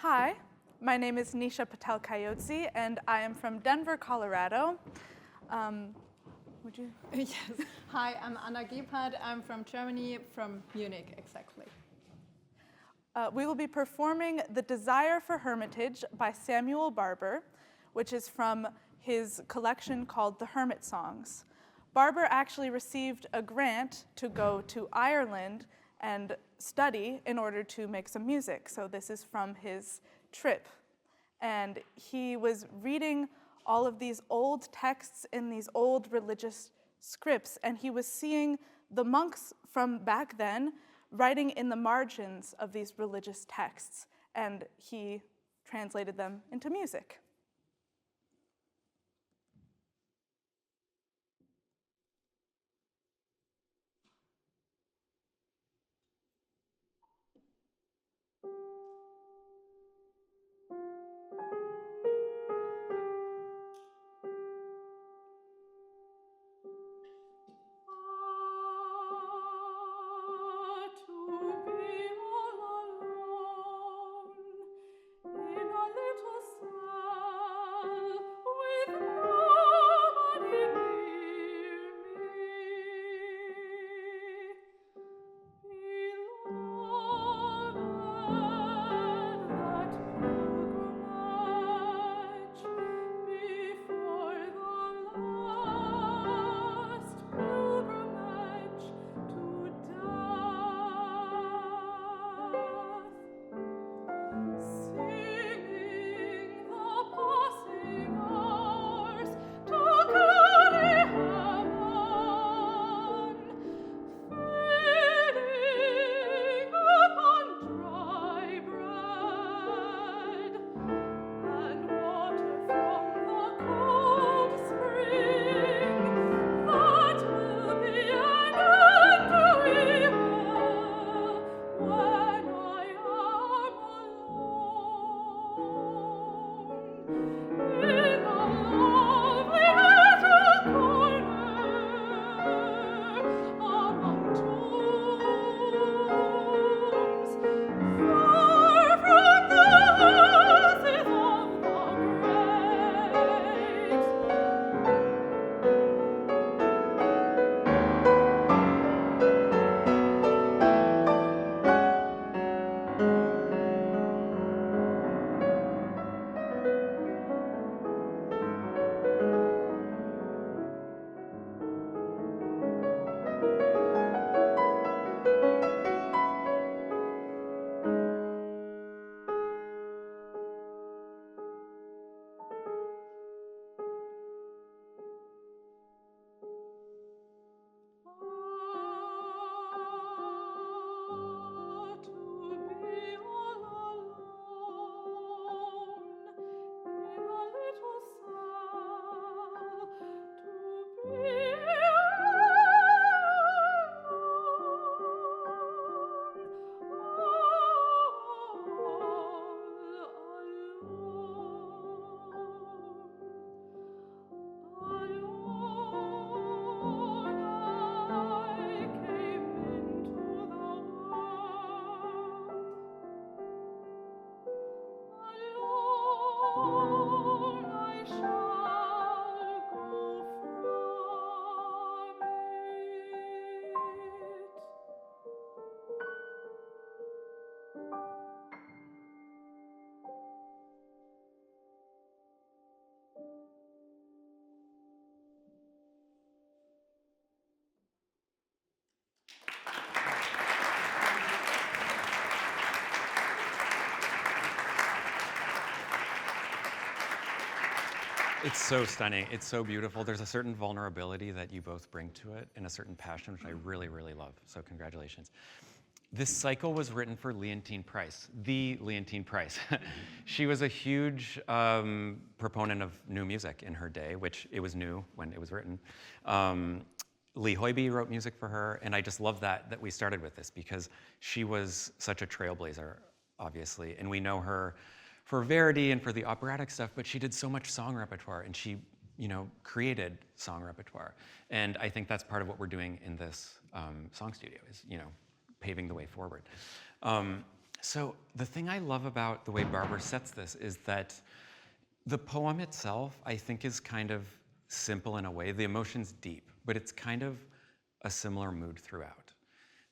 Hi, my name is Nisha Patel Caiozzi, and I am from Denver, Colorado. Would you? Yes. Hi, I'm Anna Gebhardt. I'm from Germany, from Munich, exactly. We will be performing The Desire for Hermitage by Samuel Barber, which is from his collection called The Hermit Songs. Barber actually received a grant to go to Ireland and study in order to make some music. So this is from his trip. And he was reading all of these old texts in these old religious scripts, and he was seeing the monks from back then writing in the margins of these religious texts, and he translated them into music. It's so stunning. It's so beautiful. There's a certain vulnerability that you both bring to it and a certain passion, which I really, really love. So congratulations. This cycle was written for Leontine Price, the Leontine Price. She was a huge proponent of new music in her day, which it was new when it was written. Lee Hoiby wrote music for her, and I just love that we started with this because she was such a trailblazer, obviously, and we know her for Verdi and for the operatic stuff, but she did so much song repertoire, and she, created song repertoire. And I think that's part of what we're doing in this SongStudio is, paving the way forward. So the thing I love about the way Barber sets this is that the poem itself, I think, is kind of simple in a way. The emotion's deep, but it's kind of a similar mood throughout.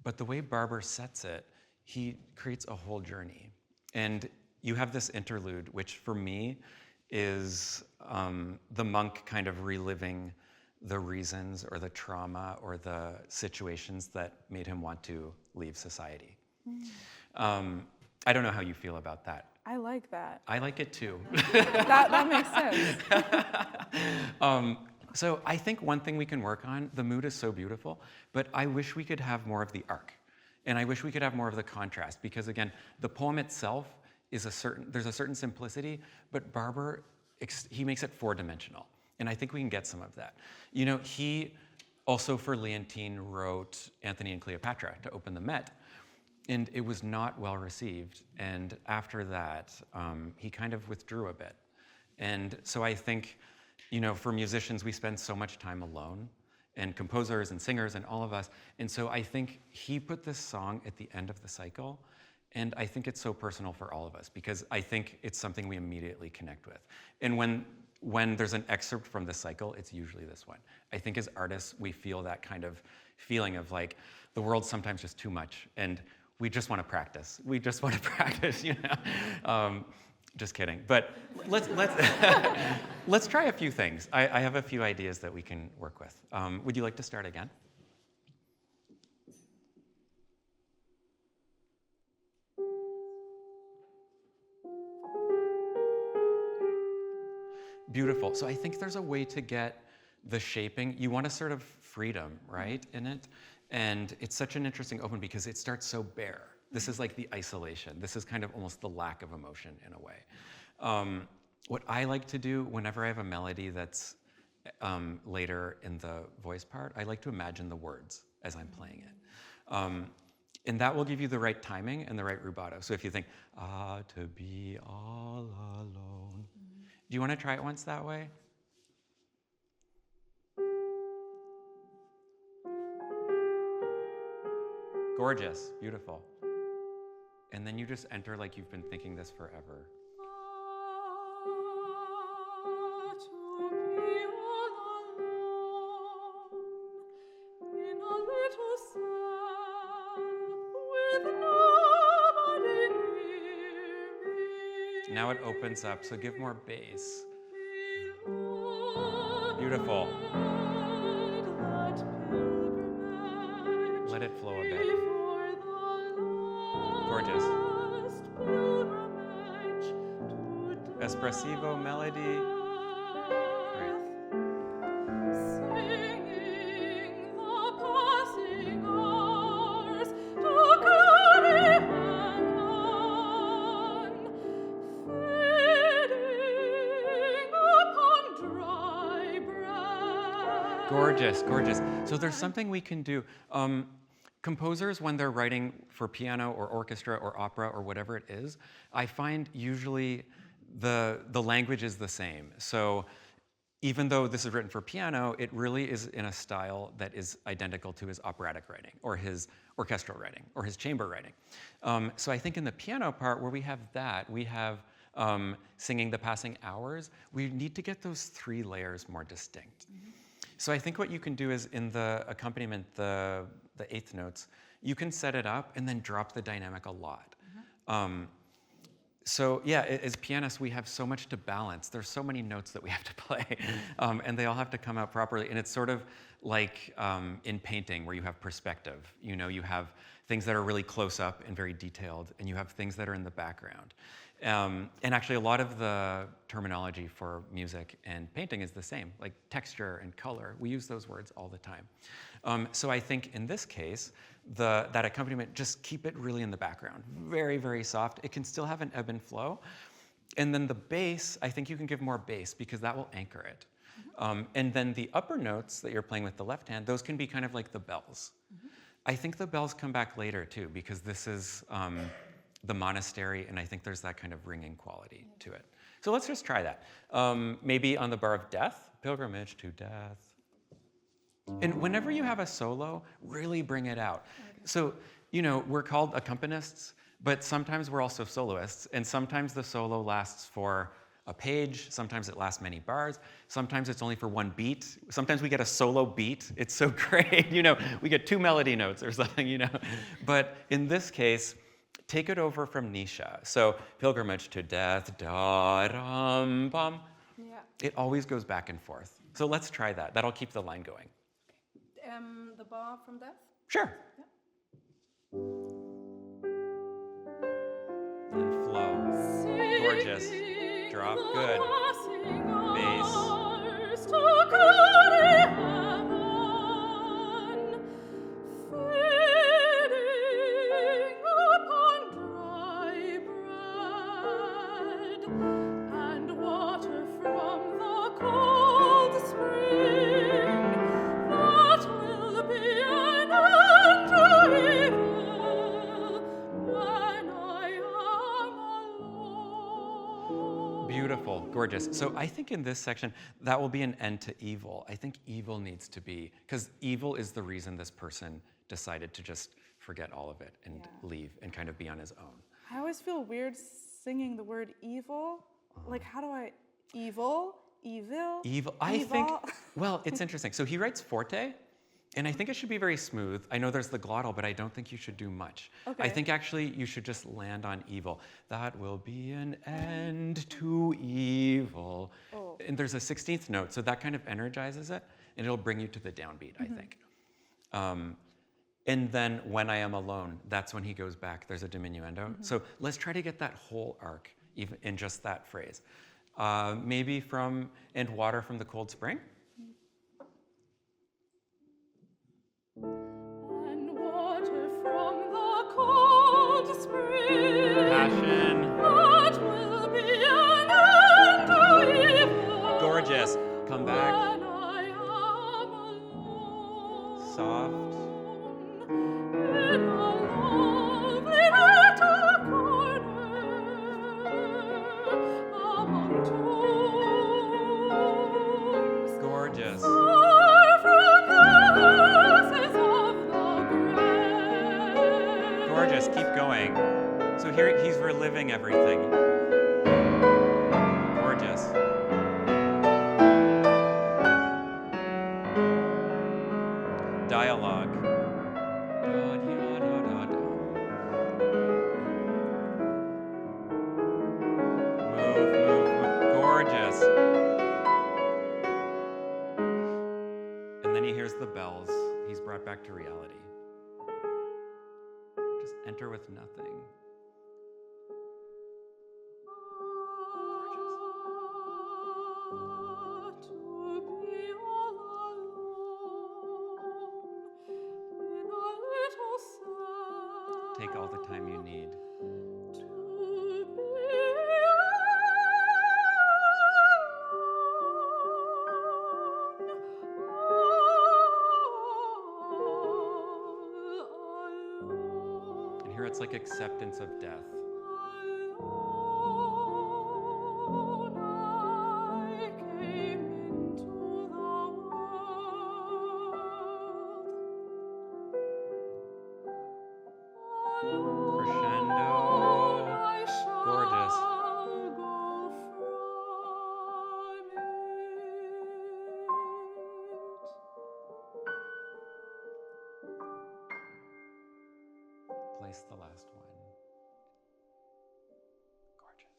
But the way Barber sets it, he creates a whole journey. And you have this interlude, which for me is the monk kind of reliving the reasons or the trauma or the situations that made him want to leave society. I don't know how you feel about that. I like that. I like it too. That makes sense. So I think one thing we can work on, the mood is so beautiful, but I wish we could have more of the arc. And I wish we could have more of the contrast, because again, the poem itself is there's a certain simplicity, but Barber, he makes it four-dimensional. And I think we can get some of that. You know, he also for Leontine wrote Anthony and Cleopatra to open the Met, and it was not well received. And after that, he kind of withdrew a bit. And so I think, you know, for musicians, we spend so much time alone, and composers and singers and all of us. And so I think he put this song at the end of the cycle, and I think it's so personal for all of us, because I think it's something we immediately connect with. And when there's an excerpt from the cycle, it's usually this one. I think as artists, we feel that kind of feeling of like, the world's sometimes just too much, and we just want to practice. We just want to practice, you know? Just kidding. But let's let's try a few things. I have a few ideas that we can work with. Would you like to start again? Beautiful. So I think there's a way to get the shaping. You want a sort of freedom, right, in it? And it's such an interesting open because it starts so bare. This is like the isolation. This is kind of almost the lack of emotion in a way. What I like to do whenever I have a melody that's later in the voice part, I like to imagine the words as I'm playing it. And that will give you the right timing and the right rubato. So if you think, to be all alone. Do you want to try it once that way? Gorgeous, beautiful. And then you just enter like you've been thinking this forever. Now it opens up, so give more bass. Beautiful. Let it flow a bit. Gorgeous. Espressivo melody. Great. Gorgeous, gorgeous. So there's something we can do. Composers, when they're writing for piano or orchestra or opera or whatever it is, I find usually the language is the same. So even though this is written for piano, it really is in a style that is identical to his operatic writing or his orchestral writing or his chamber writing. So I think in the piano part where we have that, we have singing the passing hours, we need to get those three layers more distinct. Mm-hmm. So I think what you can do is in the accompaniment, the eighth notes, you can set it up and then drop the dynamic a lot. Mm-hmm. So yeah, as pianists, we have so much to balance. There's so many notes that we have to play, and they all have to come out properly. And it's sort of like in painting where you have perspective. You know, you have things that are really close up and very detailed, and you have things that are in the background. And actually, a lot of the terminology for music and painting is the same, like texture and color. We use those words all the time. So I think in this case, that accompaniment, just keep it really in the background. Very, very soft. It can still have an ebb and flow. And then the bass, I think you can give more bass because that will anchor it. Mm-hmm. And then the upper notes that you're playing with the left hand, those can be kind of like the bells. Mm-hmm. I think the bells come back later too because this is the monastery, and I think there's that kind of ringing quality to it. So let's just try that. Maybe on the bar of death, pilgrimage to death. And whenever you have a solo, really bring it out. So, you know, we're called accompanists, But sometimes we're also soloists, and sometimes the solo lasts for a page, sometimes it lasts many bars, sometimes it's only for one beat, sometimes we get a solo beat, it's so great, we get 2 melody notes or something, But in this case, take it over from Nisha. So, pilgrimage to death, da-dum-bum. Yeah. It always goes back and forth. So let's try that. That'll keep the line going. The bar from Death? Sure. And flow. Gorgeous. Drop. Good. Bass. Beautiful, gorgeous. So I think in this section, that will be an end to evil. I think evil needs to be, because evil is the reason this person decided to just forget all of it and leave and kind of be on his own. I always feel weird singing the word evil. Like, how do I, evil? I think, well, it's interesting. So he writes forte, and I think it should be very smooth. I know there's the glottal, but I don't think you should do much. Okay. I think actually you should just land on evil. That will be an end to evil. Oh. And there's a 16th note, so that kind of energizes it, and it'll bring you to the downbeat, I think. And then when I am alone, that's when he goes back. There's a diminuendo. So let's try to get that whole arc even in just that phrase. Maybe from, and water from the cold spring. And water from the cold spring. Passion. What will be an end to evil? Gorgeous. Come back. When I am alone. Soft. In a lovely little corner among tombs. Gorgeous. Far from the houses of the grave. Gorgeous. Keep going. So here he's reliving everything. Gorgeous. Dialogue. Move. Gorgeous. And then he hears the bells. He's brought back to reality. Just enter with nothing. To be all alone in a little cell. Take all the time you need. To be alone. And here it's like acceptance of death. Alone I came into the world. Crescendo. Alone I shall Gorgeous. go from it. Place the last one. Gorgeous.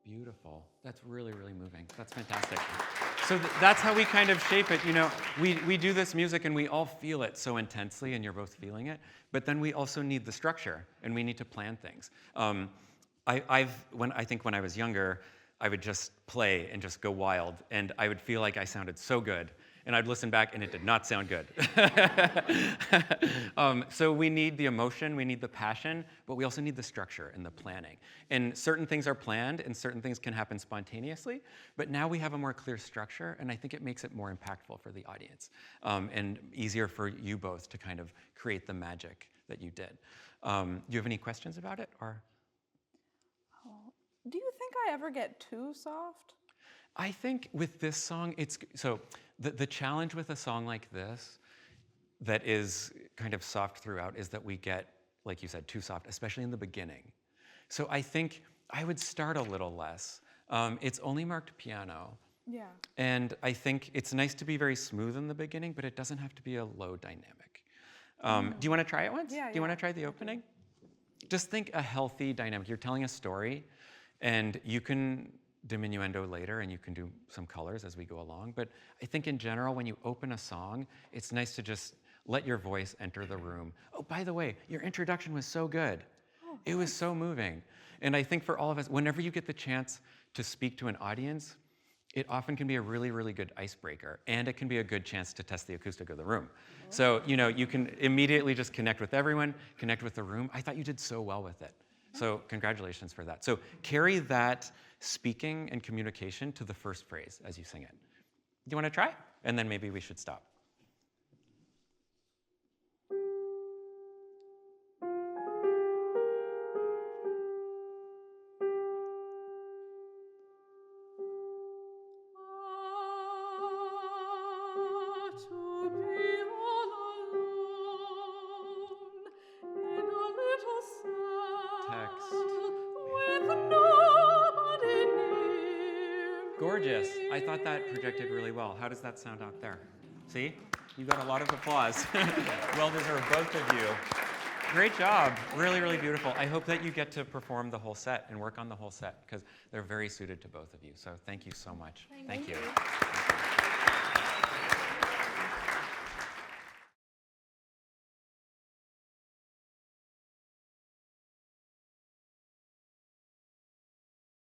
Beautiful. That's really, really moving. That's fantastic. So that's how we kind of shape it. We do this music and we all feel it so intensely, and you're both feeling it. But then we also need the structure, and we need to plan things. I think when I was younger, I would just play and just go wild, and I would feel like I sounded so good. And I'd listen back, and it did not sound good. So we need the emotion, we need the passion, but we also need the structure and the planning. And certain things are planned, and certain things can happen spontaneously. But now we have a more clear structure, and I think it makes it more impactful for the audience, and easier for you both to kind of create the magic that you did. Do you have any questions about it, or? Do you think I ever get too soft? I think with this song, the challenge with a song like this that is kind of soft throughout is that we get like you said, too soft, especially in the beginning. So I think I would start a little less. It's only marked piano. Yeah. And I think it's nice to be very smooth in the beginning, but it doesn't have to be a low dynamic. Do you want to try it once? Yeah, Do you want to try the opening? Just think a healthy dynamic. You're telling a story, and you can diminuendo later, and you can do some colors as we go along. But I think in general, when you open a song, it's nice to just let your voice enter the room. Oh, by the way, your introduction was so good. It was so moving. And I think for all of us, whenever you get the chance to speak to an audience, it often can be a really, really good icebreaker, and it can be a good chance to test the acoustic of the room. So, you can immediately just connect with everyone, connect with the room. I thought you did so well with it. So congratulations for that. So carry that speaking and communication to the first phrase as you sing it. Do you want to try? And then maybe we should stop. Gorgeous. I thought that projected really well. How does that sound out there? See? You got a lot of applause. Well deserved, both of you. Great job. Really, really beautiful. I hope that you get to perform the whole set and work on the whole set because they're very suited to both of you. So thank you so much. Thank you. Thank you.